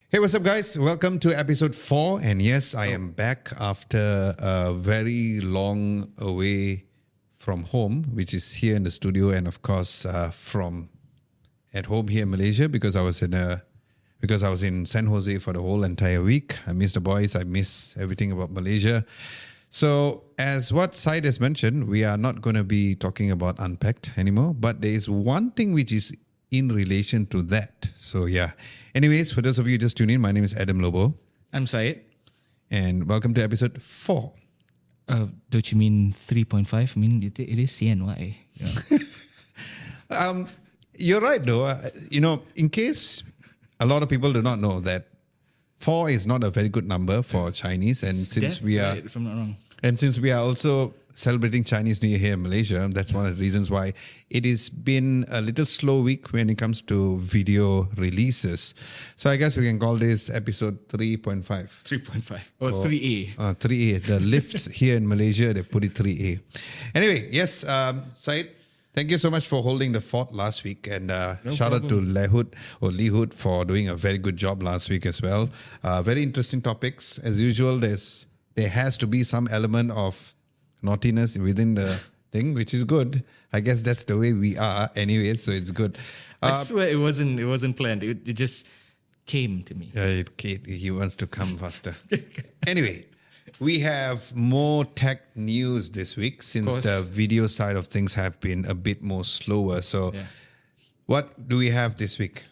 Hey, what's up, guys? Welcome to episode 4. And yes, I am back after a very long away from home, which is here in the studio, and of course, from at home here in Malaysia because I was in San Jose for the whole entire week. I miss the boys. I miss everything about Malaysia. So, as what Syed has mentioned, we are not going to be talking about Unpacked anymore, but there is one thing which is in relation to that. So, yeah. Anyways, for those of you just tuning in, my name is Adam Lobo. I'm Syed. And welcome to episode 4. Don't you mean 3.5? I mean, it is CNY. Yeah. You're right, though. In case a lot of people do not know that 4 is not a very good number for Chinese, and since we are, right, if I'm not wrong. And since we are also celebrating Chinese New Year here in Malaysia, that's one of the reasons why it has been a little slow week when it comes to video releases. So I guess we can call this episode 3.5. 3.5 or 3A. 3A. The lifts here in Malaysia, they put it 3A. Anyway, yes, Syed, thank you so much for holding the fort last week, and shout out to Lehut for doing a very good job last week as well. Very interesting topics. As usual, there has to be some element of naughtiness within the thing, which is good. I guess that's the way we are anyway, so it's good. I swear it wasn't planned. It just came to me. He wants to come faster. Anyway, we have more tech news this week since the video side of things have been a bit more slower. So what do we have this week?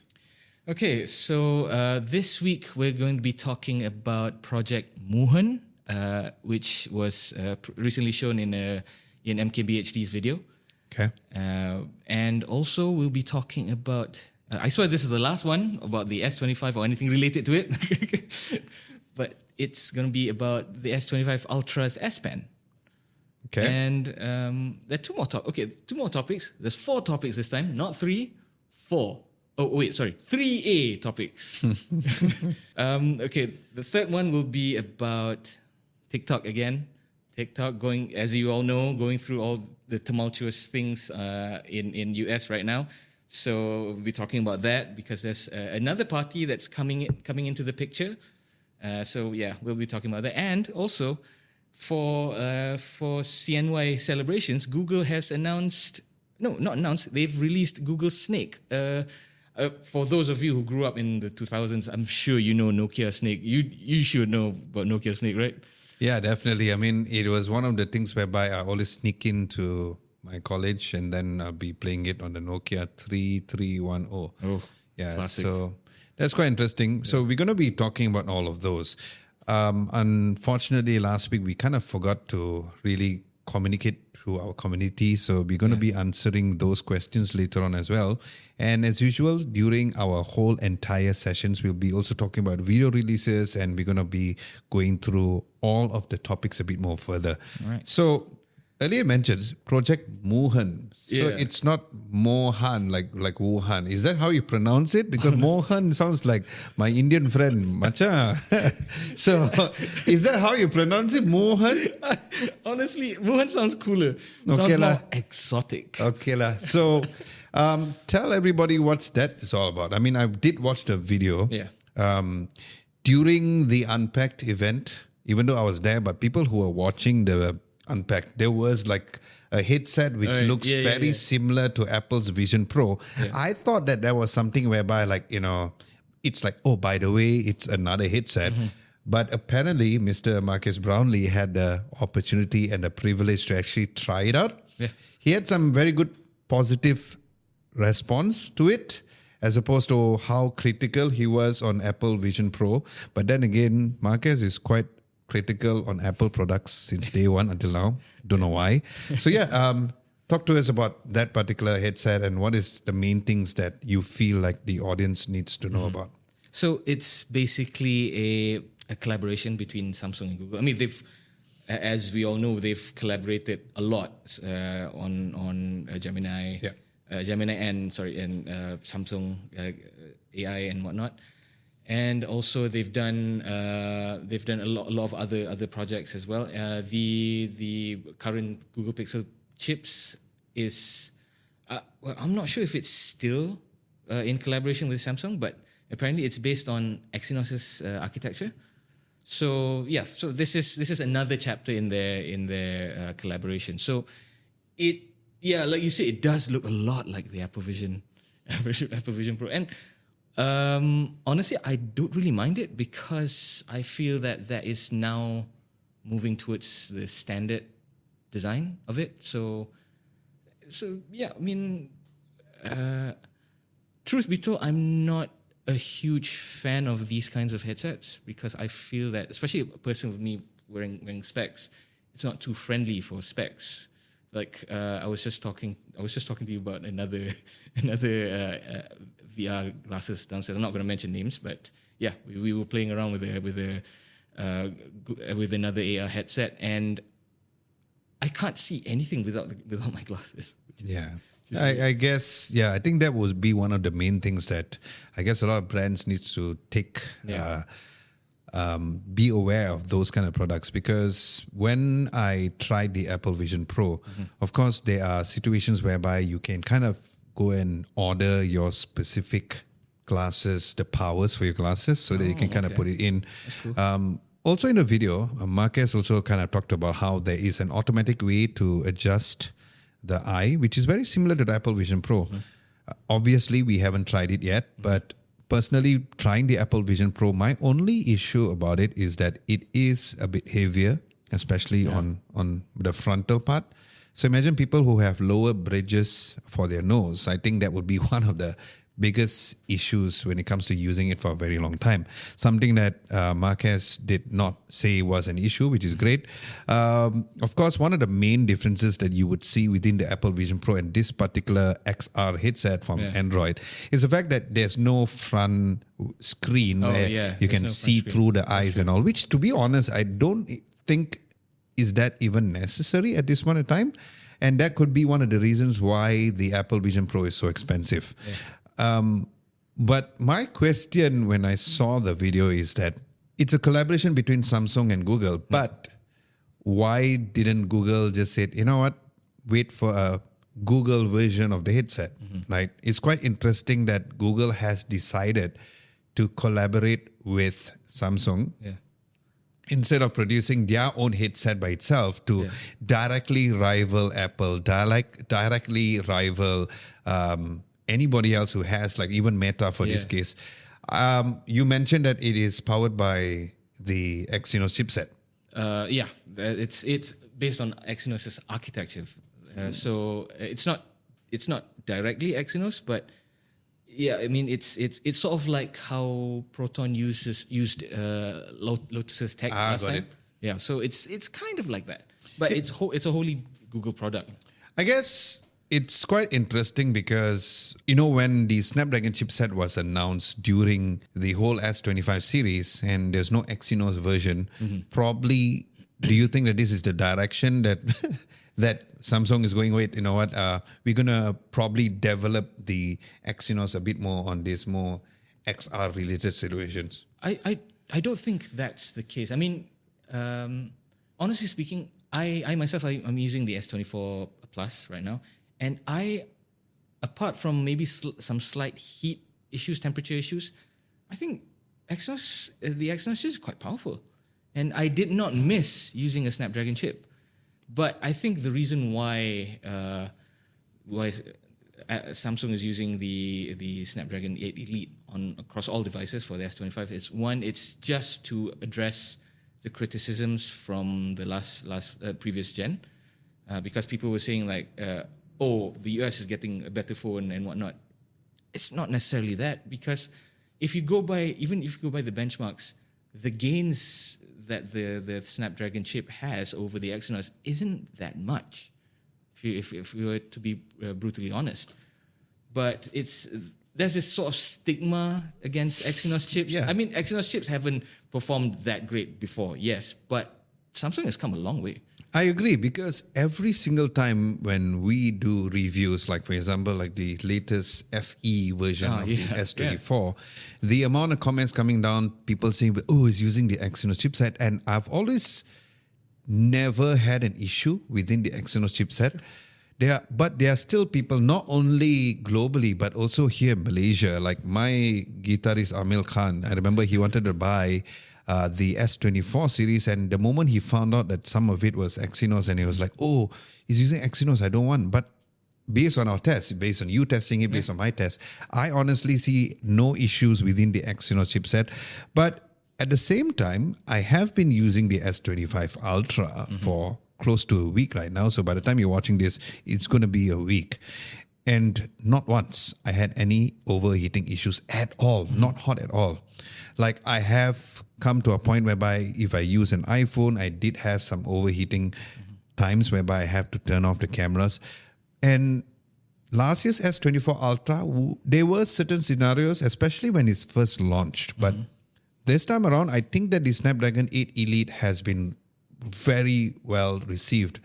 Okay, so this week we're going to be talking about Project Moohan, which was recently shown in MKBHD's video. Okay. And also we'll be talking about, I swear this is the last one, about the S25 or anything related to it. But it's going to be about the S25 Ultra's S Pen. Okay. And there are two more topics. There's 4 topics this time, not 3, 4. Oh, wait, sorry. 3A topics. Okay, the third one will be about TikTok again. TikTok going, as you all know, going through all the tumultuous things in US right now. So we'll be talking about that because there's another party that's coming into the picture. So yeah, we'll be talking about that. And also for CNY celebrations, Google has they've released Google Snake. For those of you who grew up in the 2000s, I'm sure you know Nokia Snake. You should know about Nokia Snake, right? Yeah, definitely. I mean, it was one of the things whereby I always sneak into my college and then I'll be playing it on the Nokia 3310. Oh, yeah. classic. So that's quite interesting. Yeah. So we're going to be talking about all of those. Unfortunately, last week we kind of forgot to really communicate to our community. So we're going to be answering those questions later on as well. And as usual, during our whole entire sessions, we'll be also talking about video releases and we're going to be going through all of the topics a bit more further. All right. So earlier mentioned Project Moohan. So it's not Mohan like Wuhan. Is that how you pronounce it? Because Mohan sounds like my Indian friend, Macha. So is that how you pronounce it, Mohan? Honestly, Moohan sounds cooler. Sounds more exotic. Okay lah. So tell everybody what's that is all about. I mean, I did watch the video. Yeah. During the Unpacked event, even though I was there, but people who were watching the Unpacked, there was like a headset which looks very similar to Apple's Vision Pro. Yeah. I thought that was something whereby it's like, oh, by the way, it's another headset. Mm-hmm. But apparently, Mr. Marcus Brownlee had the opportunity and the privilege to actually try it out. Yeah. He had some very good positive response to it, as opposed to how critical he was on Apple Vision Pro. But then again, Marcus is quite critical on Apple products since day one until now. Don't know why. So talk to us about that particular headset and what is the main things that you feel like the audience needs to know about. So it's basically a collaboration between Samsung and Google. I mean, as we all know, they've collaborated a lot on Gemini, Gemini and Samsung AI and whatnot. And also they've done a lot of other projects as well. The current Google Pixel chips is I'm not sure if it's still in collaboration with Samsung, but Apparently, it's based on Exynos's architecture. So yeah, so this is another chapter in their collaboration. So like you said, it does look a lot like the Apple Vision Pro. And honestly, I don't really mind it because I feel that is now moving towards the standard design of it. So yeah, I mean, truth be told, I'm not a huge fan of these kinds of headsets because I feel that, especially a person with me wearing specs, it's not too friendly for specs. Like I was just talking to you about another VR glasses downstairs. I'm not going to mention names, but yeah, we were playing around with another AR headset, and I can't see anything without my glasses. I guess, I think that would be one of the main things that I guess a lot of brands needs to take, be aware of those kind of products. Because when I tried the Apple Vision Pro, of course, there are situations whereby you can kind of go and order your specific glasses, the powers for your glasses, so that you can kind of put it in. That's cool. Also in the video, Marquez also kind of talked about how there is an automatic way to adjust the eye, which is very similar to the Apple Vision Pro. Obviously, we haven't tried it yet, but personally, trying the Apple Vision Pro, my only issue about it is that it is a bit heavier, especially on the frontal part. So imagine people who have lower bridges for their nose. I think that would be one of the biggest issues when it comes to using it for a very long time. Something that Marquez did not say was an issue, which is great. Of course, one of the main differences that you would see within the Apple Vision Pro and this particular XR headset from Android is the fact that there's no front screen where you can see through the eyes and all, which, to be honest, I don't think is that even necessary at this point in time. And that could be one of the reasons why the Apple Vision Pro is so expensive. But my question when I saw the video is that it's a collaboration between Samsung and Google, but why didn't Google just say, you know what, wait for a Google version of the headset, right? It's quite interesting that Google has decided to collaborate with Samsung instead of producing their own headset by itself to directly rival Apple, directly rival anybody else who has, like even Meta for this case. You mentioned that it is powered by the Exynos chipset. It's based on Exynos's architecture. So it's not directly Exynos, but I mean it's sort of like how Proton used Lotus's tech last time. Yeah, so it's kind of like that, but it's a wholly Google product. I guess it's quite interesting because, when the Snapdragon chipset was announced during the whole S25 series and there's no Exynos version, probably do you think that this is the direction that that Samsung is going with? You know what? We're going to probably develop the Exynos a bit more on these more XR related situations. I don't think that's the case. I mean, honestly speaking, I myself, I'm using the S24 Plus right now. And apart from maybe some slight heat issues, temperature issues, I think the Exynos is quite powerful. And I did not miss using a Snapdragon chip. But I think the reason why Samsung is using the Snapdragon 8 Elite across all devices for the S25 is, one, it's just to address the criticisms from the previous gen. Because people were saying the US is getting a better phone and whatnot. It's not necessarily that, because if you go by the benchmarks, the gains that the Snapdragon chip has over the Exynos isn't that much, if we were to be brutally honest. But there's this sort of stigma against Exynos chips. Yeah. I mean, Exynos chips haven't performed that great before, yes, but Samsung has come a long way. I agree, because every single time when we do reviews, like for example, like the latest FE version of the S24, the amount of comments coming down, people saying, it's using the Exynos chipset. And I've always never had an issue within the Exynos chipset. there are still people not only globally but also here in Malaysia. Like my guitarist Amil Khan, I remember he wanted to buy the S24 series, and the moment he found out that some of it was Exynos, and he was like, "Oh, he's using Exynos. I don't want." But based on our test, based on you testing it, based on my test, I honestly see no issues within the Exynos chipset. But at the same time, I have been using the S25 Ultra for close to a week right now. So by the time you're watching this, it's going to be a week. And not once I had any overheating issues at all, not hot at all. Like I have come to a point whereby if I use an iPhone, I did have some overheating times whereby I have to turn off the cameras. And last year's S24 Ultra, there were certain scenarios, especially when it's first launched. But this time around, I think that the Snapdragon 8 Elite has been very well received.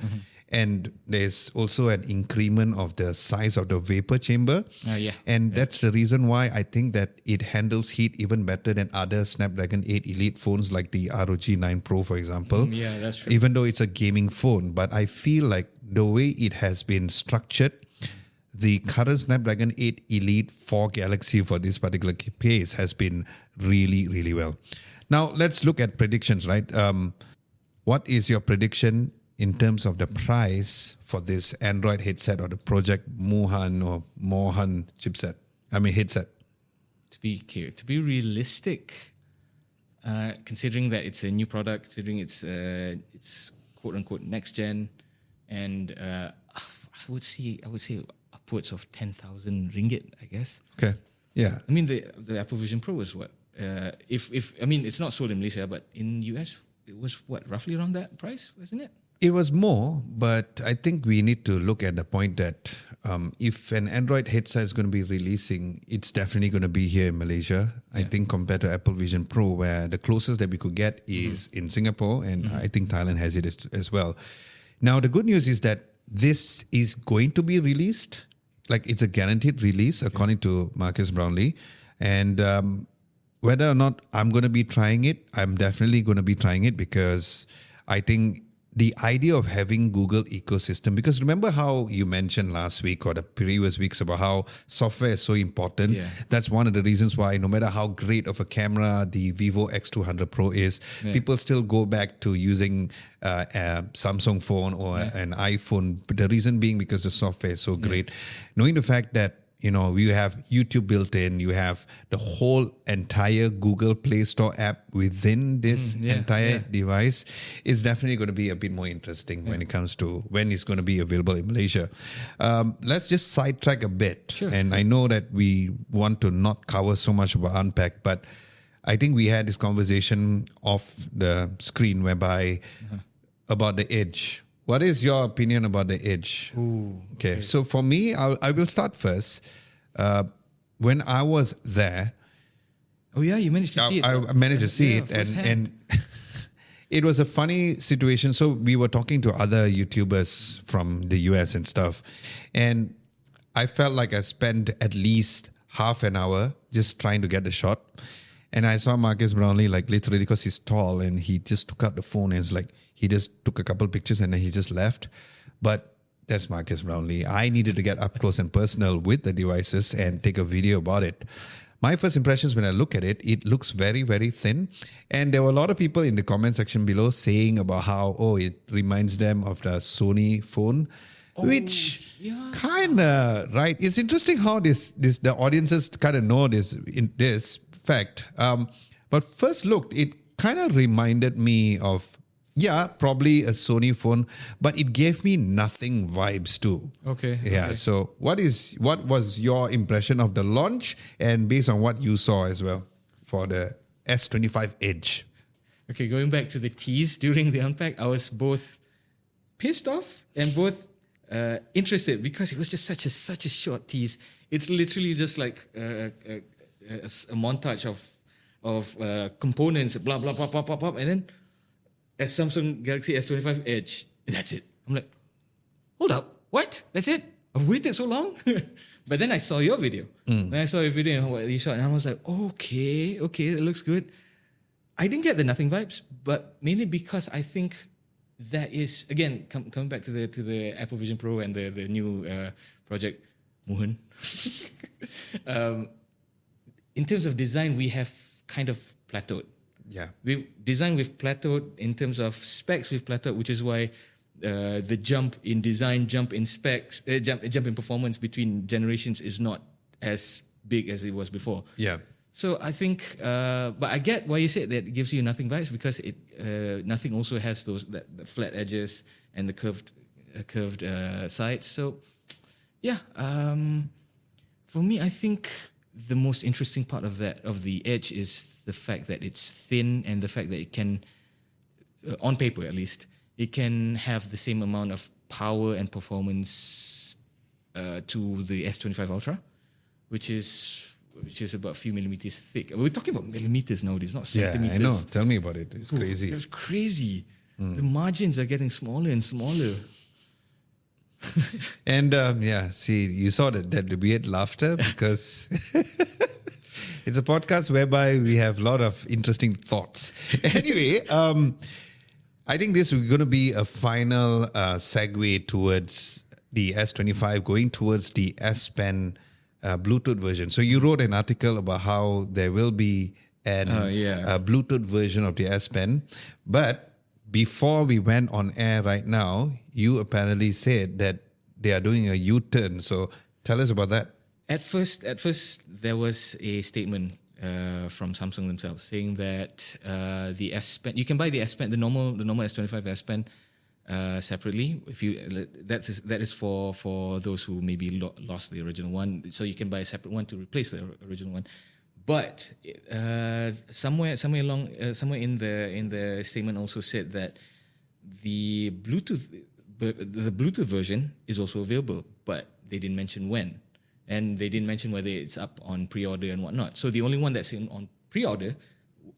And there's also an increment of the size of the vapor chamber. And that's the reason why I think that it handles heat even better than other Snapdragon 8 Elite phones like the ROG 9 Pro, for example. Yeah, that's true. Even though it's a gaming phone, but I feel like the way it has been structured, the current Snapdragon 8 Elite for Galaxy for this particular case has been really, really well. Now, let's look at predictions, right? What is your prediction in terms of the price for this Android headset or the Project Moohan or Moohan headset? To be realistic, considering that it's a new product, considering it's quote unquote next gen, and I would say upwards of 10,000 ringgit, I guess. Okay. Yeah. I mean the Apple Vision Pro was what? If I mean it's not sold in Malaysia, but in US it was what, roughly around that price, wasn't it? It was more, but I think we need to look at the point that if an Android headset is going to be releasing, it's definitely going to be here in Malaysia. I think compared to Apple Vision Pro, where the closest that we could get is in Singapore, and I think Thailand has it as well. Now, the good news is that this is going to be released. Like it's a guaranteed release, according to Marcus Brownlee. And whether or not I'm going to be trying it, I'm definitely going to be trying it because I think the idea of having Google ecosystem, because remember how you mentioned last week or the previous weeks about how software is so important. That's one of the reasons why no matter how great of a camera the Vivo X200 Pro is, people still go back to using a Samsung phone or an iPhone. But the reason being because the software is so great. Knowing the fact that you have YouTube built in, you have the whole entire Google Play Store app within this entire device is definitely going to be a bit more interesting when it comes to when it's going to be available in Malaysia. Let's just sidetrack a bit. And I know that we want to not cover so much about Unpack, but I think we had this conversation off the screen whereby about the Edge. What is your opinion about the Edge? Okay, so for me, I will start first. When I was there, you managed to see it. I managed to see it, and it was a funny situation. So we were talking to other YouTubers from the US and stuff, and I felt like I spent at least half an hour just trying to get the shot. And I saw Marcus Brownlee, like literally because he's tall, and he just took out the phone and it's like he just took a couple of pictures and then he just left. But that's Marcus Brownlee. I needed to get up close and personal with the devices and take a video about it. My first impressions when I look at it, it looks very, very thin. And there were a lot of people in the comment section below saying about how, it reminds them of the Sony phone. Which kind of, right? It's interesting how the audiences kind of know this fact. But first look, it kind of reminded me of, probably a Sony phone, but it gave me nothing vibes too. Okay. So what was your impression of the launch and based on what you saw as well for the S25 Edge? Okay, going back to the tease during the Unpack, I was both pissed off and both interested because it was just such a short tease. It's literally just like a montage of components, blah blah blah blah blah blah, and then a Samsung Galaxy S25 Edge. That's it. I'm like, hold up, what? That's it? I've waited so long. But then I saw your video. Then I saw your video and what you shot, and I was like, okay, it looks good. I didn't get the nothing vibes, but mainly because I think that is again coming back to the Apple Vision Pro and the new project Moohan. In terms of design, we have kind of plateaued. Yeah. We've plateaued in terms of specs. We've plateaued, which is why the jump in design, jump in specs, jump in performance between generations is not as big as it was before. Yeah. So I think, but I get why you said that it gives you nothing vibes, because nothing also has the flat edges and the curved sides. So yeah, for me, I think the most interesting part of the Edge is the fact that it's thin, and the fact that it can, on paper at least, it can have the same amount of power and performance to the S25 Ultra, which is about a few millimeters thick. We're talking about millimeters nowadays, not centimeters. Yeah, I know. Tell me about it. It's crazy. It's crazy. The margins are getting smaller and smaller. And see, you saw that weird laughter because it's a podcast whereby we have a lot of interesting thoughts. Anyway, I think this is going to be a final segue towards the S25, going towards the S Pen Bluetooth version. So you wrote an article about how there will be a Bluetooth version of the S Pen, but before we went on air right now, you apparently said that they are doing a U-turn. So tell us about that. At first, there was a statement from Samsung themselves saying that the S Pen, you can buy the S Pen, the normal S25 S Pen separately. If you that is for those who maybe lost the original one, so you can buy a separate one to replace the original one. But somewhere in the statement also said that the Bluetooth version is also available, but they didn't mention when, and they didn't mention whether it's up on pre-order and whatnot. So the only one that's on pre-order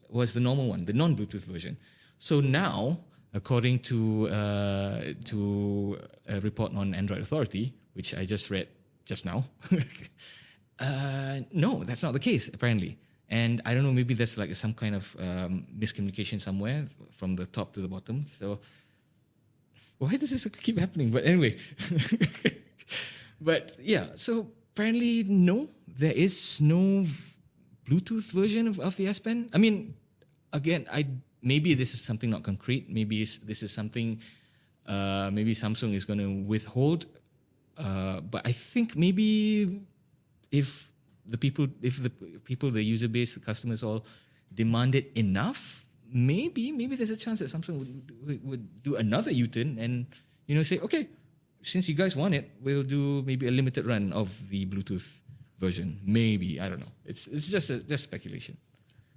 was the normal one, the non-Bluetooth version. So now, according to a report on Android Authority, which I just read just now. No, that's not the case, apparently. And I don't know, maybe there's like some kind of miscommunication somewhere from the top to the bottom. So why does this keep happening? But anyway. But yeah, so apparently, no, there is no Bluetooth version of the S Pen. I mean, again, maybe this is something not concrete. Maybe this is something maybe Samsung is going to withhold. But I think maybe if the user base, the customers all demand it enough, maybe there's a chance that Samsung would do another U-turn and say, okay, since you guys want it, we'll do maybe a limited run of the Bluetooth version. Maybe, I don't know. It's just speculation.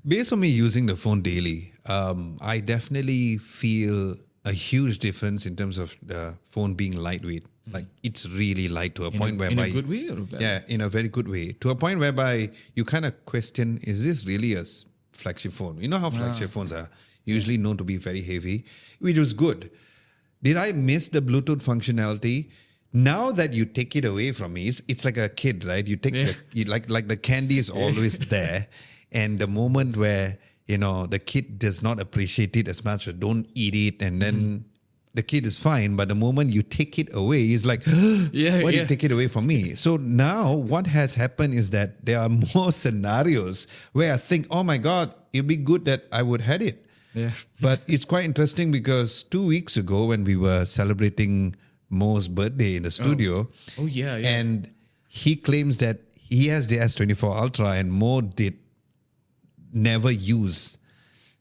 Based on me using the phone daily, I definitely feel a huge difference in terms of the phone being lightweight. Like it's really light to a point whereby... In a good way or a bad way? Yeah, in a very good way. To a point whereby you kind of question, is this really a flagship phone? You know how flagship phones are usually known to be very heavy, which was good. Did I miss the Bluetooth functionality? Now that you take it away from me, it's like a kid, right? You take like the candy is always there. And the moment where, the kid does not appreciate it as much or don't eat it, and then the kid is fine. But the moment you take it away, he's like, why do you take it away from me? So now what has happened is that there are more scenarios where I think, oh my God, it'd be good that I would had it. Yeah. But it's quite interesting because 2 weeks ago when we were celebrating Mo's birthday in the studio, and he claims that he has the S24 Ultra and Mo did never use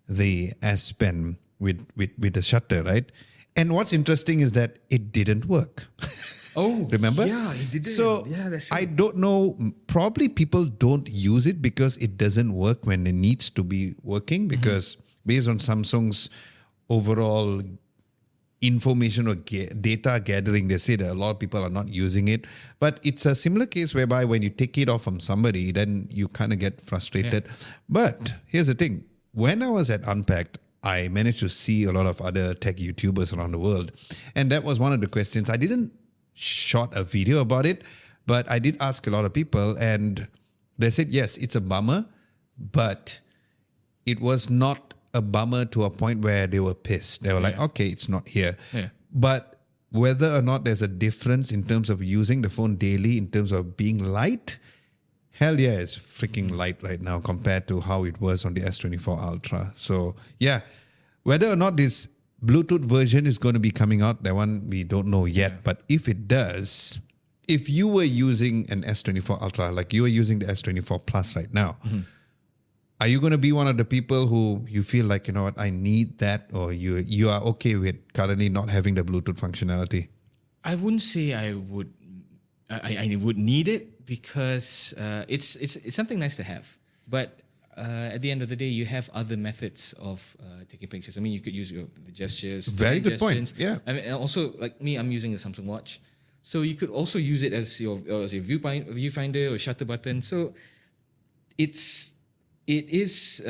the S Pen with the shutter, right? And what's interesting is that it didn't work. Oh, remember? Yeah, it didn't. So that's I don't know. Probably people don't use it because it doesn't work when it needs to be working. Because based on Samsung's overall information or data gathering, they say that a lot of people are not using it. But it's a similar case whereby when you take it off from somebody, then you kind of get frustrated. Yeah. But here's the thing. When I was at Unpacked, I managed to see a lot of other tech YouTubers around the world. And that was one of the questions. I didn't shot a video about it, but I did ask a lot of people and they said, yes, it's a bummer, but it was not a bummer to a point where they were pissed. They were like, okay, it's not here. Yeah. But whether or not there's a difference in terms of using the phone daily, in terms of being light, hell yeah, it's freaking light right now compared to how it was on the S24 Ultra. So yeah, whether or not this Bluetooth version is going to be coming out, that one we don't know yet. Yeah. But if it does, if you were using an S24 Ultra, like you are using the S24 Plus right now, are you going to be one of the people who you feel like, you know what, I need that, or you are okay with currently not having the Bluetooth functionality? I wouldn't say I would. I would need it because it's something nice to have. But at the end of the day, you have other methods of taking pictures. I mean, you could use the gestures. Very good point. gestures. Yeah. I mean, and also like me, I'm using a Samsung Watch, so you could also use it as your viewfinder or shutter button. So it is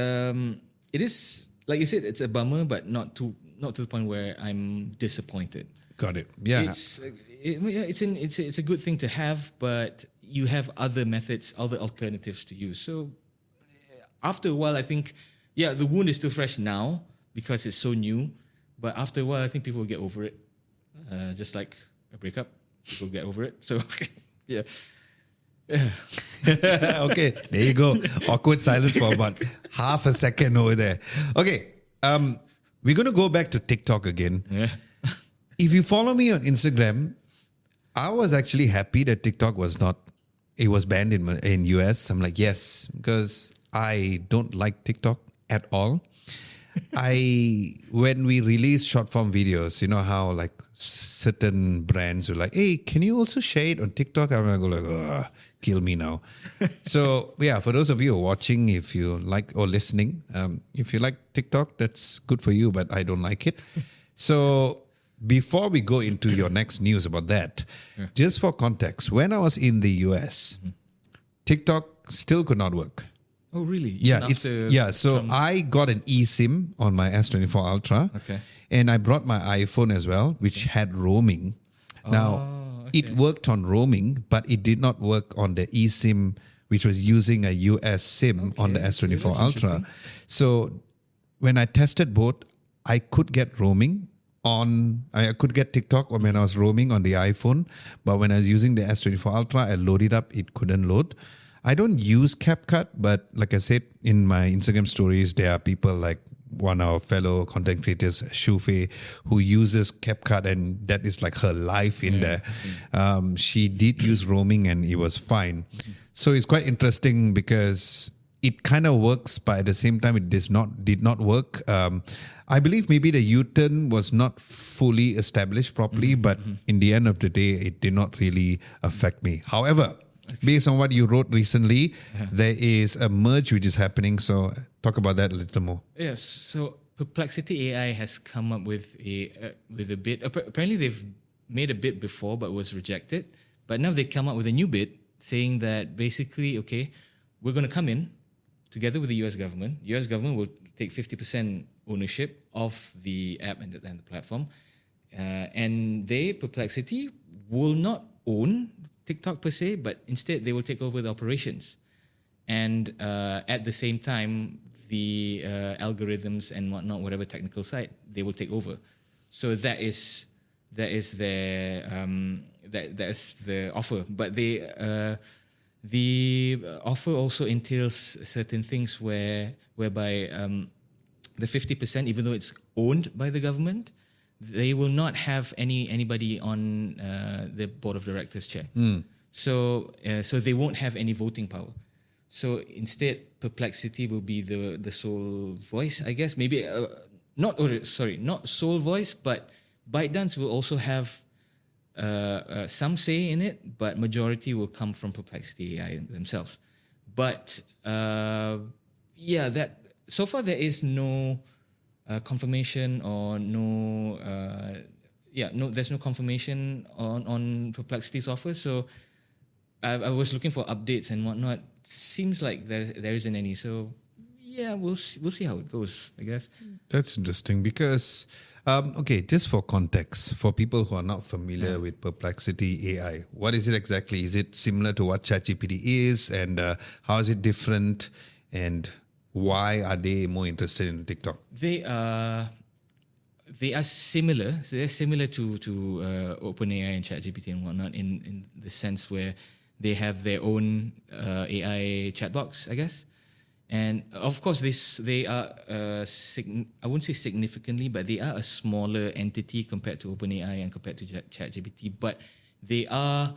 like you said, it's a bummer, but not to the point where I'm disappointed. Got it. Yeah. It's a good thing to have, but you have other methods, other alternatives to use. So after a while, I think, the wound is still fresh now because it's so new. But after a while, I think people will get over it. Just like a breakup, people get over it. So yeah. Okay, there you go. Awkward silence for about half a second over there. Okay, we're going to go back to TikTok again. Yeah. If you follow me on Instagram, I was actually happy that TikTok was banned in US. I'm like, yes, because I don't like TikTok at all. When we release short form videos, you know how like certain brands are like, hey, can you also share it on TikTok? I'm gonna go like, ugh, kill me now. So yeah, for those of you who are watching, if you like or listening, if you like TikTok, that's good for you, but I don't like it. So before we go into your next news about that, just for context, when I was in the US, TikTok still could not work. Oh, really? Yeah, So I got an eSIM on my S24 Ultra. Okay. And I brought my iPhone as well, which had roaming. Now, it worked on roaming, but it did not work on the eSIM, which was using a US SIM on the S24 Ultra. So when I tested both, I could get roaming I could get TikTok when I was roaming on the iPhone, but when I was using the S24 Ultra, I loaded up, it couldn't load. I don't use CapCut, but like I said in my Instagram stories, there are people like one of our fellow content creators, Shufe, who uses CapCut, and that is like her life in there. She did use roaming and it was fine. So it's quite interesting because it kind of works, but at the same time, it did not work. I believe maybe the U-turn was not fully established properly, but in the end of the day, it did not really affect me. However, based on what you wrote recently, there is a merge which is happening. So talk about that a little more. Yes. So Perplexity AI has come up with a bid. Apparently, they've made a bid before, but was rejected. But now they come up with a new bid saying that basically, okay, we're going to come in together with the US government. US government will take 50% ownership of the app and the platform. And Perplexity, will not own TikTok per se, but instead they will take over the operations. And at the same time, the algorithms and whatnot, whatever technical side, they will take over. So that's the offer. But the offer also entails certain things whereby the 50%, even though it's owned by the government, they will not have anybody on the board of directors chair. So they won't have any voting power. So instead, Perplexity will be the sole voice, I guess. Maybe not sole voice, but ByteDance will also have some say in it, but majority will come from Perplexity AI themselves. But that so far there is no confirmation or there's no confirmation on Perplexity's offer. So I was looking for updates and whatnot. Seems like there isn't any. So yeah, we'll see how it goes, I guess. That's interesting because, just for context, for people who are not familiar with Perplexity AI, what is it exactly? Is it similar to what ChatGPT is, and how is it different? And why are they more interested in TikTok? They are similar. So they're similar to OpenAI and ChatGPT and whatnot in the sense where they have their own AI chatbox, I guess. And of course, they are I wouldn't say significantly, but they are a smaller entity compared to OpenAI and compared to ChatGPT. But they are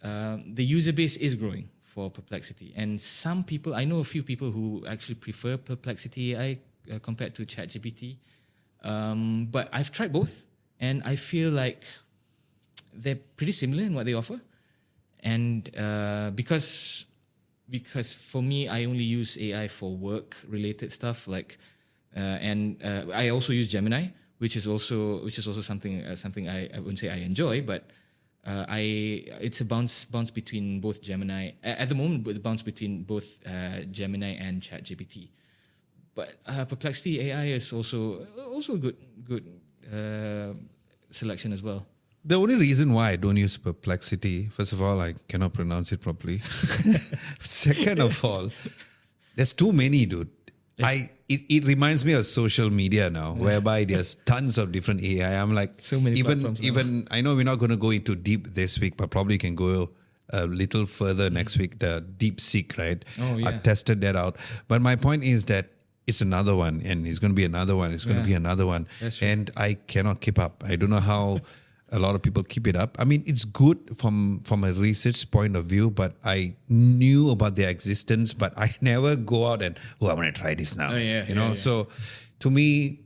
the user base is growing for Perplexity, and some people, I know a few people who actually prefer Perplexity AI compared to ChatGPT. But I've tried both, and I feel like they're pretty similar in what they offer. And because for me, I only use AI for work-related stuff, like, and I also use Gemini, which is also something I wouldn't say I enjoy, but it's a bounce between both Gemini at the moment. It bounce between both Gemini and ChatGPT. But Perplexity AI is also a good selection as well. The only reason why I don't use Perplexity, first of all, I cannot pronounce it properly. Second of all, there's too many, dude. It reminds me of social media now, whereby there's tons of different AI. I'm like, so many platforms now. Even I know we're not going to go into deep this week, but probably can go a little further next week. The DeepSeek, right? Oh, yeah. I've tested that out. But my point is that it's another one, and it's going to be another one. It's going to be another one, and I cannot keep up. I don't know how a lot of people keep it up. I mean, it's good from a research point of view, but I knew about their existence, but I never go out and, I want to try this now. So to me,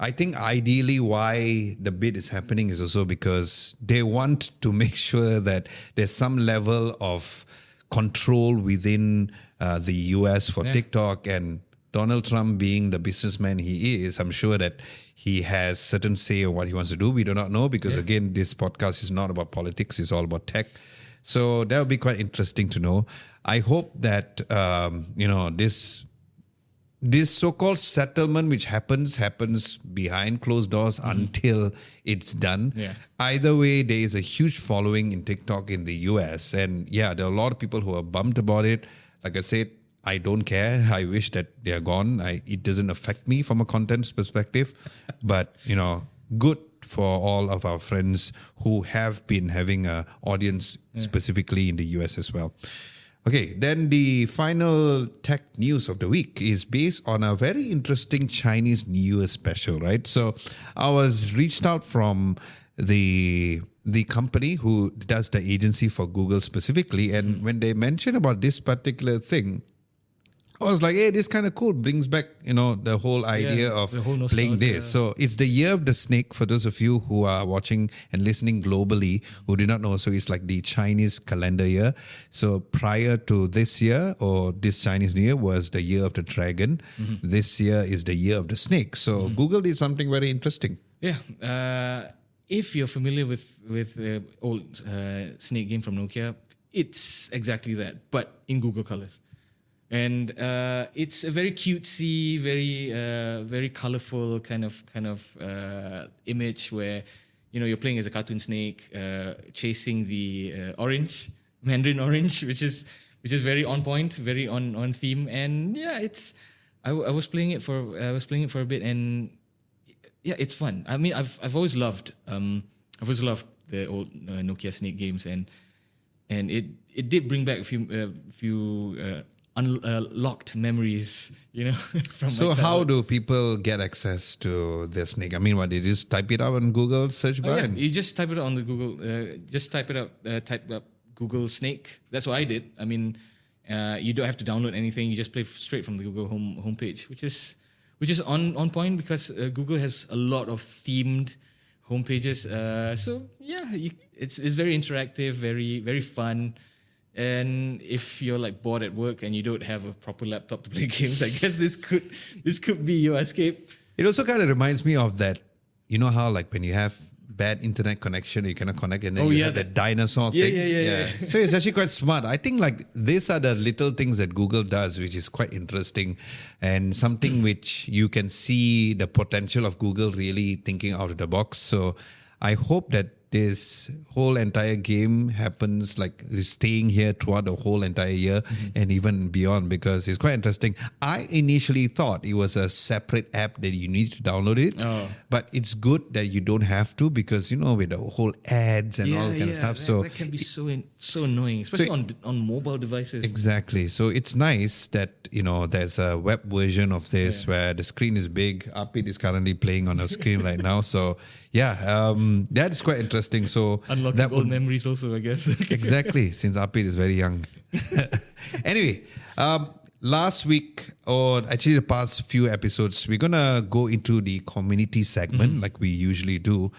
I think ideally why the bid is happening is also because they want to make sure that there's some level of control within the US for TikTok, and Donald Trump being the businessman he is, I'm sure that he has certain say of what he wants to do. We do not know because, again, this podcast is not about politics. It's all about tech. So that would be quite interesting to know. I hope that, this so-called settlement which happens behind closed doors until it's done. Yeah. Either way, there is a huge following in TikTok in the US. And there are a lot of people who are bummed about it. Like I said, I don't care. I wish that they are gone. It doesn't affect me from a content perspective. But, good for all of our friends who have been having an audience specifically in the US as well. Okay, then the final tech news of the week is based on a very interesting Chinese New Year special, right? So I was reached out from the company who does the agency for Google specifically. And when they mentioned about this particular thing, I was like, hey, this is kind of cool. Brings back, the whole idea of playing this. So it's the Year of the Snake for those of you who are watching and listening globally who do not know. So it's like the Chinese calendar year. So prior to this year or this Chinese New Year was the Year of the Dragon. This year is the Year of the Snake. So Google did something very interesting. Yeah. If you're familiar with the old snake game from Nokia, it's exactly that, but in Google colors. And it's a very cutesy, very colorful kind of image where you're playing as a cartoon snake, chasing the Mandarin orange, which is very on point, very on theme. And I was playing it for a bit, and it's fun. I mean, I've always loved the old Nokia snake games, and it did bring back a few unlocked memories, from So how do people get access to the snake? I mean, they just type it up on Google search bar? You just type it on the Google, type up Google snake. That's what I did. I mean, you don't have to download anything. You just play straight from the Google homepage, which is on point because Google has a lot of themed homepages. It's very interactive, very, very fun. And if you're like bored at work and you don't have a proper laptop to play games, I guess this could be your escape. It also kind of reminds me of that, how like when you have bad internet connection, you cannot connect, and then you have that dinosaur thing. Yeah. So it's actually quite smart. I think like these are the little things that Google does, which is quite interesting and something which you can see the potential of Google really thinking out of the box. So I hope that this whole entire game happens like staying here throughout the whole entire year and even beyond, because it's quite interesting. I initially thought it was a separate app that you need to download it, but it's good that you don't have to, because with the whole ads and all kind of stuff. That can be so annoying, especially on mobile devices. Exactly. So it's nice that there's a web version of this where the screen is big. Apit is currently playing on a screen right now. So that is quite interesting. So unlocking old memories also, I guess. Exactly, since Apit is very young. Anyway, last week, or actually the past few episodes, we're gonna go into the community segment like we usually do.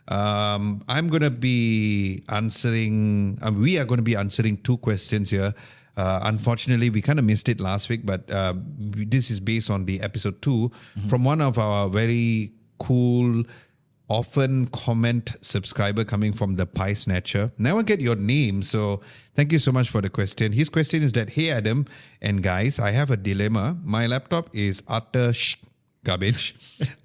I'm gonna be answering. We are going to be answering 2 questions here. Unfortunately, we kind of missed it last week, but this is based on the episode 2 from one of our very cool, often comment subscriber coming from the Pie Snatcher. Never get your name, so thank you so much for the question. His question is that, hey Adam and guys, I have a dilemma. My laptop is utter garbage.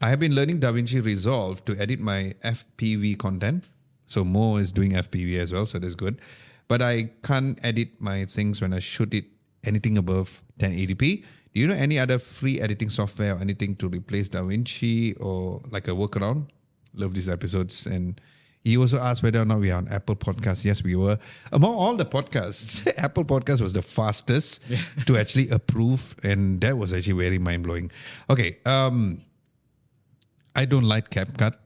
I have been learning DaVinci Resolve to edit my FPV content. So Mo is doing FPV as well, so that's good. But I can't edit my things when I shoot it anything above 1080p. Do you know any other free editing software or anything to replace DaVinci or like a workaround? Love these episodes. And he also asked whether or not we are on Apple Podcasts. Yes, we were. Among all the podcasts, Apple Podcast was the fastest to actually approve. And that was actually very mind-blowing. Okay. I don't like CapCut.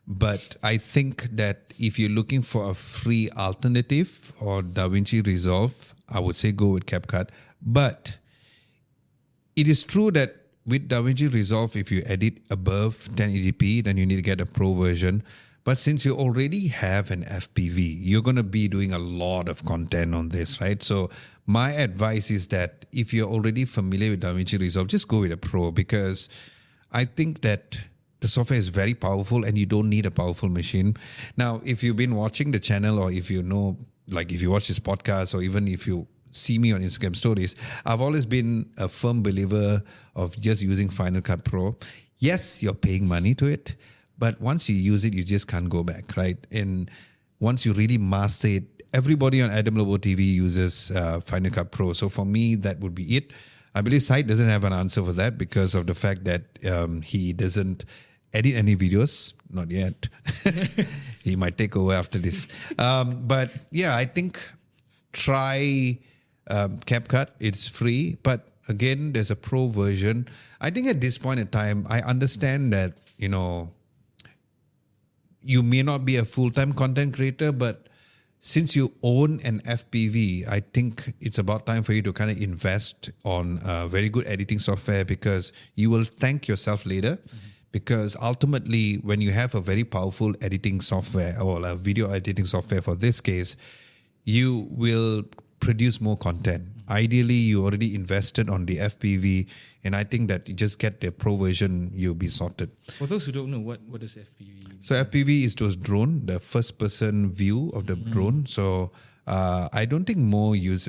But I think that if you're looking for a free alternative or DaVinci Resolve, I would say go with CapCut. But it is true that with DaVinci Resolve, if you edit above 1080p, then you need to get a pro version. But since you already have an FPV, you're going to be doing a lot of content on this, right? So my advice is that if you're already familiar with DaVinci Resolve, just go with a pro, because I think that the software is very powerful and you don't need a powerful machine. Now, if you've been watching the channel, or if you know, like if you watch this podcast, or even if you see me on Instagram stories, I've always been a firm believer of just using Final Cut Pro. Yes, you're paying money to it, but once you use it, you just can't go back, right? And once you really master it, everybody on Adam Lobo TV uses Final Cut Pro. So for me, that would be it. I believe Syed doesn't have an answer for that because of the fact that he doesn't edit any videos, not yet. He might take over after this. But yeah, I think try CapCut. It's free, but again, there's a pro version. I think at this point in time, I understand that, you may not be a full-time content creator, but since you own an FPV, I think it's about time for you to kind of invest on very good editing software, because you will thank yourself later. Because ultimately, when you have a very powerful editing software, or a video editing software for this case, you will produce more content. Ideally, you already invested on the FPV, and I think that you just get the pro version, you'll be sorted. For those who don't know, what is FPV? So FPV is those drone, the first-person view of the drone. So I don't think Mo uses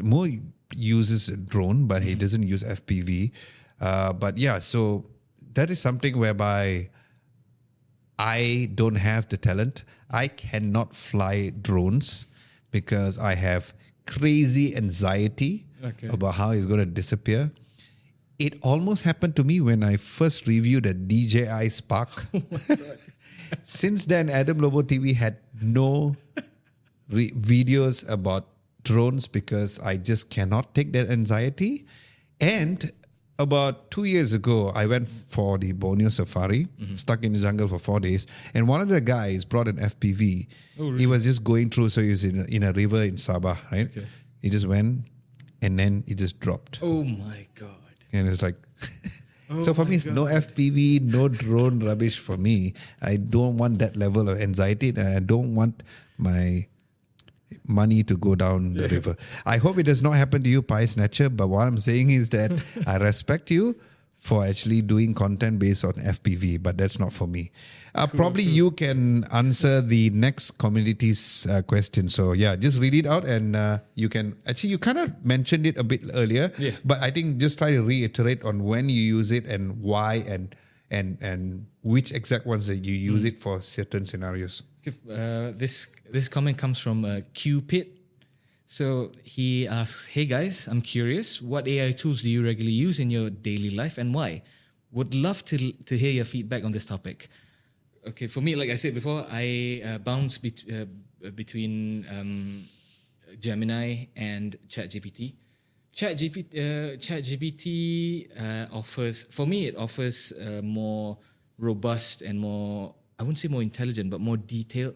a drone, but he doesn't use FPV. But yeah, so that is something whereby I don't have the talent. I cannot fly drones because I have crazy anxiety about how it's going to disappear. It almost happened to me when I first reviewed a DJI Spark. Since then, Adam Lobo TV had no videos about drones because I just cannot take that anxiety. And about 2 years ago, I went for the Borneo Safari, stuck in the jungle for 4 days. And one of the guys brought an FPV. Oh, really? He was just going through, so he was in a river in Sabah, right? Okay. He just went and then he just dropped. Oh my God. And it's like, so for me, it's no FPV, no drone rubbish for me. I don't want that level of anxiety. And I don't want my money to go down the river. I hope it does not happen to you, Pie Snatcher. But what I'm saying is that I respect you for actually doing content based on FPV, but that's not for me. Probably you can answer the next community's question. So yeah, just read it out and you can, actually you kind of mentioned it a bit earlier, but I think just try to reiterate on when you use it and why, and and which exact ones that you use it for certain scenarios? This comment comes from Cupid. So he asks, "Hey guys, I'm curious. What AI tools do you regularly use in your daily life and why? Would love to hear your feedback on this topic." Okay, for me, like I said before, I bounce between Gemini and ChatGPT. ChatGPT offers, for me, it offers more robust and more, I wouldn't say more intelligent, but more detailed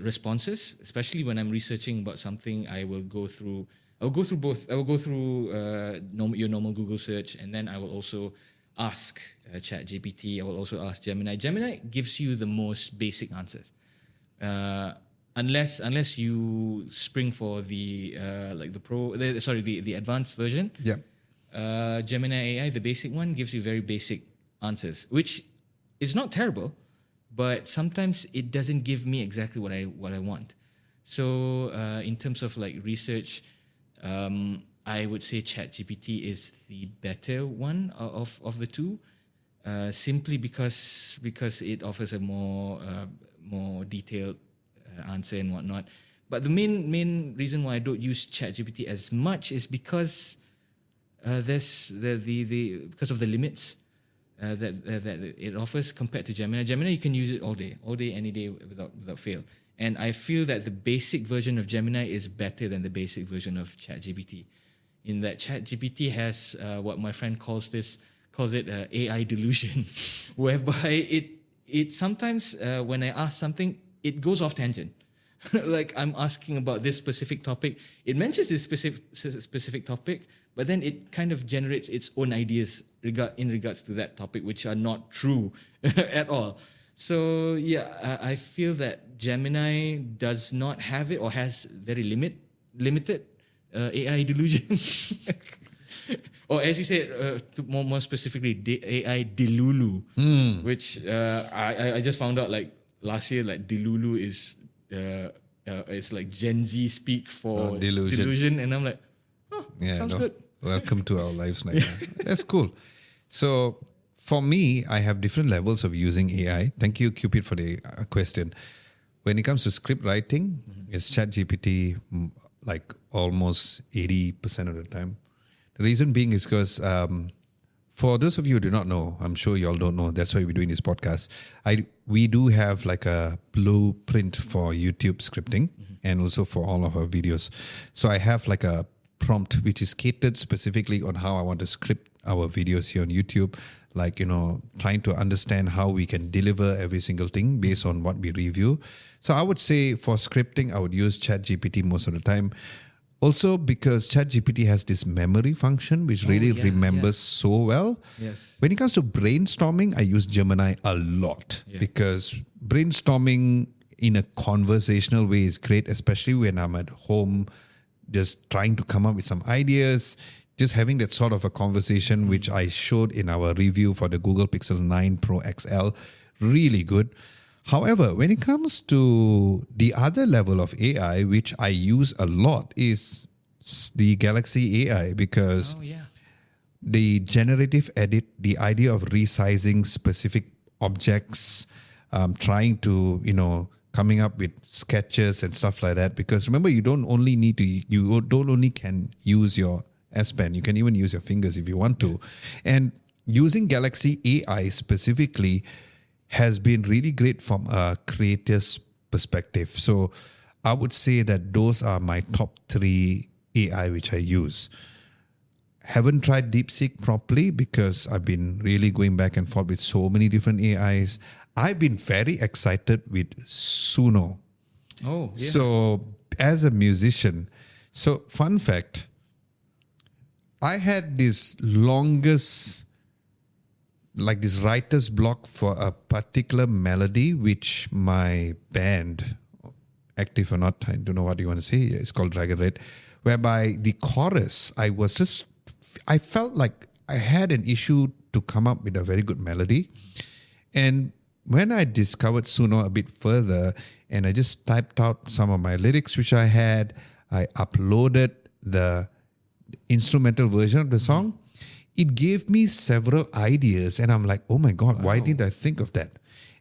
responses. Especially when I'm researching about something, I will go through both. I will go through your normal Google search, and then I will also ask ChatGPT. I will also ask Gemini. Gemini gives you the most basic answers. Unless you spring for the the advanced version. Yeah. Gemini AI, the basic one, gives you very basic answers, which is not terrible, but sometimes it doesn't give me exactly what I want. So in terms of like research, I would say ChatGPT is the better one of the two, simply because it offers a more detailed answer and whatnot. But the main reason why I don't use ChatGPT as much is because there's because of the limits that it offers compared to Gemini. Gemini, you can use it all day, any day without fail. And I feel that the basic version of Gemini is better than the basic version of ChatGPT. In that ChatGPT has what my friend calls it AI delusion, whereby it sometimes when I ask something, it goes off tangent. Like I'm asking about this specific topic, it mentions this specific topic, but then it kind of generates its own ideas in regards to that topic, which are not true at all. So yeah, I feel that Gemini does not have it, or has very limited AI delusion. Or as you said, more specifically, AI delulu, which I just found out like last year, like delulu is it's like Gen Z speak for delusion, and I'm like, sounds good. Welcome to our lives right now. That's cool. So for me, I have different levels of using AI. Thank you, Cupid, for the question. When it comes to script writing, it's ChatGPT like almost 80% of the time. The reason being is because for those of you who do not know, I'm sure you all don't know, that's why we're doing this podcast. We do have like a blueprint for YouTube scripting and also for all of our videos. So I have like a prompt which is catered specifically on how I want to script our videos here on YouTube. Like, trying to understand how we can deliver every single thing based on what we review. So I would say for scripting, I would use ChatGPT most of the time. Also because ChatGPT has this memory function which really remembers so well. Yes. When it comes to brainstorming, I use Gemini a lot because brainstorming in a conversational way is great, especially when I'm at home just trying to come up with some ideas. Just having that sort of a conversation, which I showed in our review for the Google Pixel 9 Pro XL, really good. However, when it comes to the other level of AI, which I use a lot, is the Galaxy AI, because the generative edit, the idea of resizing specific objects, trying to, coming up with sketches and stuff like that. Because remember, you don't only can use your S Pen, you can even use your fingers if you want to. And using Galaxy AI specifically has been really great from a creator's perspective. So I would say that those are my top 3 AI which I use. Haven't tried DeepSeek properly because I've been really going back and forth with so many different AIs. I've been very excited with Suno. Oh, yeah. So as a musician, fun fact, I had this longest, like this writer's block for a particular melody, which my band, Active or Not, I don't know what you want to say, it's called Dragon Red, whereby the chorus, I felt like I had an issue to come up with a very good melody. And when I discovered Suno a bit further, and I just typed out some of my lyrics which I had, I uploaded the instrumental version of the song, it gave me several ideas, and I'm like, oh my God, why didn't I think of that?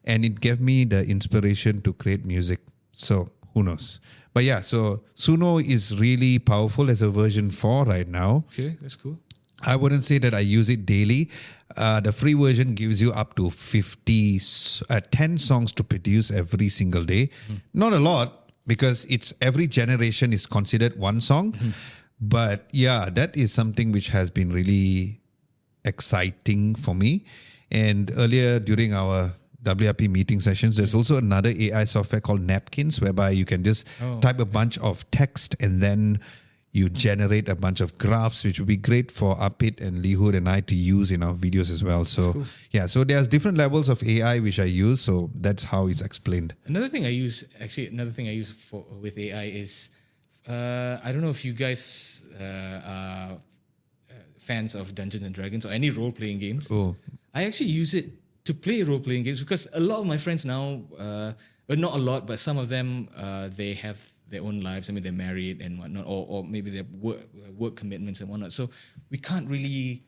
And it gave me the inspiration to create music. So who knows? But yeah, so Suno is really powerful as a version 4 right now. Okay, that's cool. I wouldn't say that I use it daily. The free version gives you up to 10 songs to produce every single day. Not a lot, because it's every generation is considered one song. But yeah, that is something which has been really exciting for me. And earlier during our WRP meeting sessions, there's also another AI software called Napkins, whereby you can just type a bunch of text and then you generate a bunch of graphs, which would be great for Apit and Lihud and I to use in our videos as well. So cool. yeah, so there's different levels of AI which I use. So that's how it's explained. Another thing I use with AI is, I don't know if you guys are fans of Dungeons and Dragons or any role-playing games. Oh, I actually use it to play role-playing games because a lot of my friends now, well, not a lot, but some of them, they have their own lives. I mean, they're married and whatnot, or maybe their work commitments and whatnot. So we can't really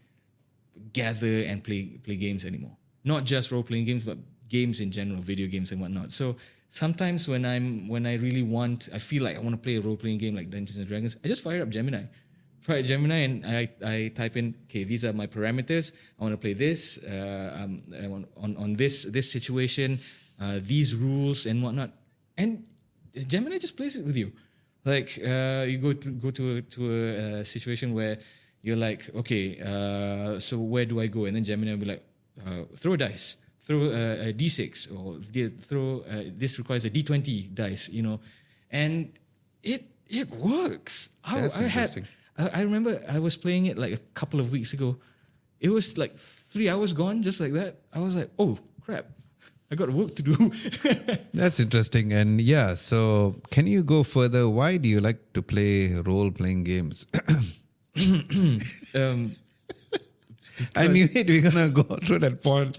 gather and play games anymore. Not just role-playing games, but games in general, video games and whatnot. So sometimes when I feel like I want to play a role-playing game like Dungeons and Dragons, I just fire up Gemini. And I type in, okay, these are my parameters. I want to play this I want on this situation, these rules and whatnot, and Gemini just plays it with you. Like you go to a situation where you're like, okay, so where do I go? And then Gemini will be like, throw a dice, throw a D6, or throw this requires a D20 dice, and it works. That's interesting. I remember I was playing it like a couple of weeks ago. It was like 3 hours gone, just like that. I was like, oh crap, I got work to do. That's interesting. And yeah, so can you go further? Why do you like to play role-playing games? I knew it. We're going to go through that point.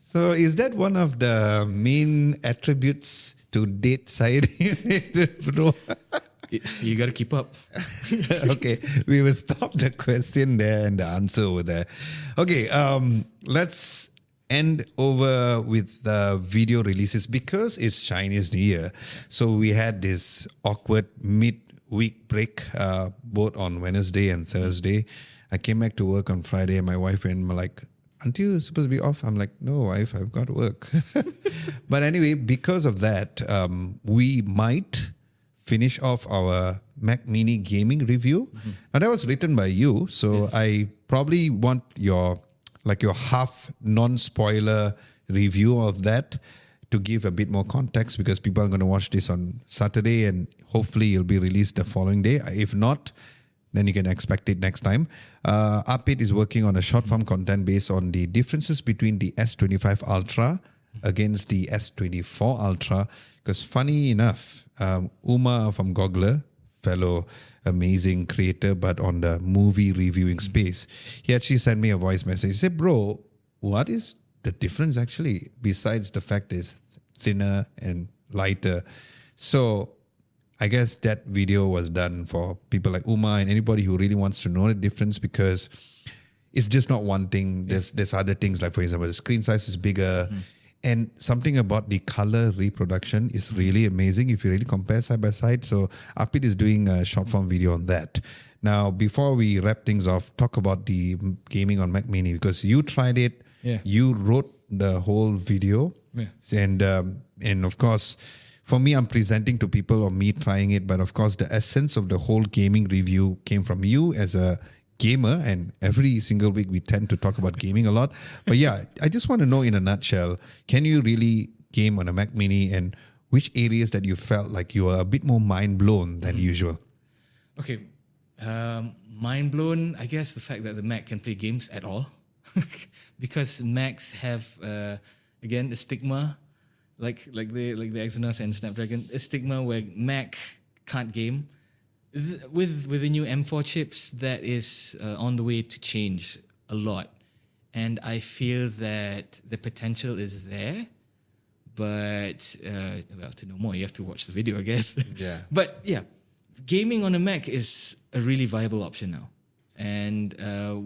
So is that one of the main attributes to date side? You got to keep up. Okay, we will stop the question there and the answer over there. Okay, let's end over with the video releases because it's Chinese New Year. So we had this awkward mid-week break, both on Wednesday and Thursday. I came back to work on Friday and my wife and were like, aren't you supposed to be off? I'm like, no, wife, I've got work. But anyway, because of that, we might finish off our Mac Mini gaming review. Now that was written by you, so yes. I probably want your half non-spoiler review of that to give a bit more context, because people are going to watch this on Saturday and hopefully it'll be released the following day. If not, then you can expect it next time. Apit is working on a short form content based on the differences between the S25 Ultra against the S24 Ultra. Because funny enough, Uma from Goggler, fellow amazing creator, but on the movie reviewing space, he actually sent me a voice message. He said, bro, what is the difference actually, besides the fact it's thinner and lighter? So I guess that video was done for people like Uma and anybody who really wants to know the difference, because it's just not one thing. There's other things, like for example, the screen size is bigger. And something about the color reproduction is really amazing if you really compare side by side. So Apit is doing a short form video on that. Now, before we wrap things off, talk about the gaming on Mac Mini, because you tried it. Yeah. You wrote the whole video. Yeah. And of course, for me, I'm presenting to people or me trying it. But of course, the essence of the whole gaming review came from you as a gamer, and every single week we tend to talk about gaming a lot. But yeah, I just want to know in a nutshell, can you really game on a Mac Mini, and which areas that you felt like you were a bit more mind blown than usual? Okay, mind blown, I guess the fact that the Mac can play games at all. Because Macs have, again, the stigma, like the Exynos and Snapdragon, a stigma where Mac can't game. With the new M4 chips, that is on the way to change a lot. And I feel that the potential is there. But, to know more, you have to watch the video, I guess. Yeah. But yeah, gaming on a Mac is a really viable option now. and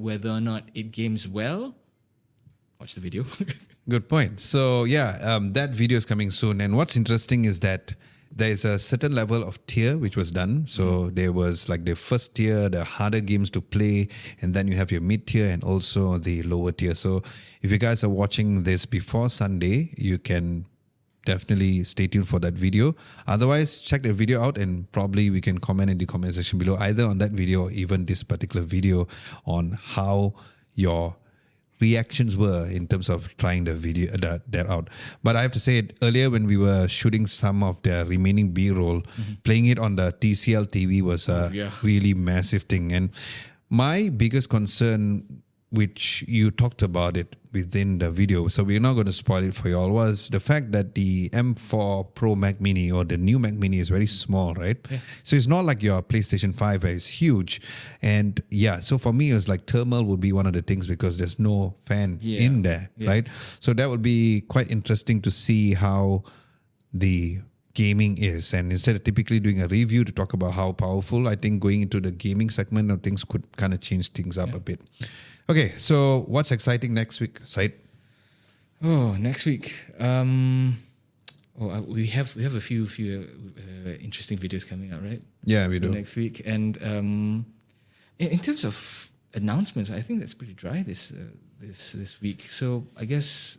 whether or not it games well, watch the video. Good point. So yeah, that video is coming soon. And what's interesting is that there is a certain level of tier which was done. So there was like the first tier, the harder games to play, and then you have your mid tier and also the lower tier. So if you guys are watching this before Sunday, you can definitely stay tuned for that video. Otherwise, check the video out and probably we can comment in the comment section below, either on that video or even this particular video, on how your reactions were in terms of trying the video that out. But I have to say it, earlier when we were shooting some of the remaining B-roll, playing it on the TCL TV was a really massive thing. And my biggest concern, which you talked about it within the video, so we're not going to spoil it for you all, was the fact that the M4 Pro Mac Mini or the new Mac Mini is very small, right? Yeah. So it's not like your PlayStation 5 where it's huge. And yeah, so for me, it was like thermal would be one of the things because there's no fan in there, right? So that would be quite interesting to see how the gaming is. And instead of typically doing a review to talk about how powerful, I think going into the gaming segment of things could kind of change things up a bit. Okay, so what's exciting next week, Syed? Oh, next week. We have a few interesting videos coming out, right? Yeah, we do next week. And in terms of announcements, I think that's pretty dry this week. So I guess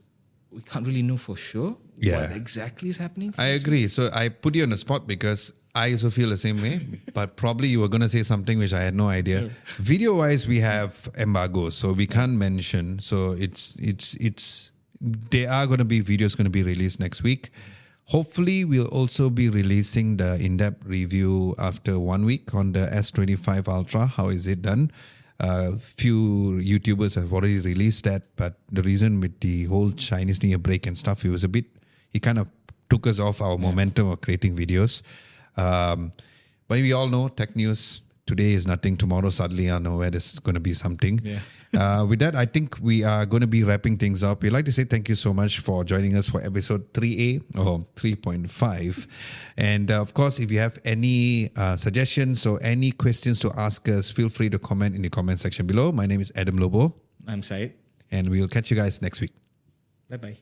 we can't really know for sure what exactly is happening. I agree. So I put you on the spot because I also feel the same way, but probably you were going to say something which I had no idea. Video-wise, we have embargoes, so we can't mention. So there are going to be videos going to be released next week. Hopefully, we'll also be releasing the in-depth review after 1 week on the S25 Ultra. How is it done? Few YouTubers have already released that, but the reason with the whole Chinese New Year break and stuff, it kind of took us off our momentum of creating videos. But we all know tech news today is nothing. Tomorrow, suddenly, I know where there's going to be something. With that, I think we are going to be wrapping things up. We'd like to say thank you so much for joining us for episode 3A or 3.5. And of course, if you have any suggestions or any questions to ask us, feel free to comment in the comment section below. My name is Adam Lobo. I'm Syed. And we'll catch you guys next week. Bye-bye.